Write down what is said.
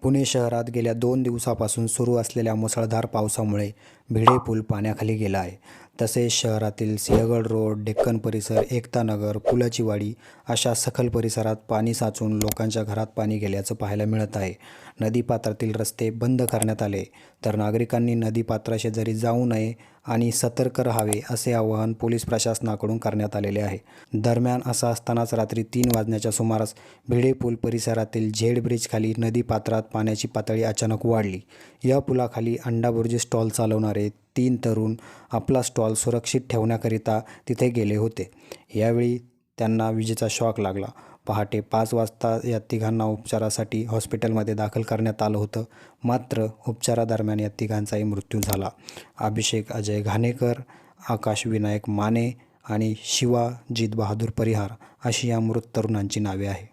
पुणे शहरात गेल्या 2 दिवसापासून सुरू असलेल्या मुसळधार पावसामुळे भिडे पूल पाण्याखाली गेला आहे. तसेच शहरातील सिंहगड रोड, डेक्कन परिसर, एकता नगर, पुलाची वाडी अशा सखल परिसरात पाणी साचून लोकांच्या घरात पाणी गेल्याचं पाहायला मिळत आहे. नदीपात्रातील रस्ते बंद करण्यात आले, तर नागरिकांनी नदीपात्राशेजारी जाऊ नये आणि सतर्क राहावे असे आवाहन पोलीस प्रशासनाकडून करण्यात आलेले आहे. दरम्यान असं असतानाच रात्री 3 वाजण्याच्या सुमारास भिडे पूल परिसरातील झेड ब्रिजखाली नदीपात्रात पाण्याची पातळी अचानक वाढली. या पुलाखाली अंडाभुर्जी स्टॉल चालवणारे 3 तरुण आपला स्टॉल सुरक्षित ठेवण्याकरिता तिथे गेले होते. यावेळी त्यांना विजेचा शॉक लागला. पहाटे 5 वाजता या तिघांना उपचारासाठी हॉस्पिटलमध्ये दाखल करण्यात आलं होतं. मात्र उपचारादरम्यान या तिघांचाही मृत्यू झाला. अभिषेक अजय घाणेकर, आकाश विनायक माने आणि शिवा जित बहादूर परिहार अशी या मृत तरुणांची नावे आहे.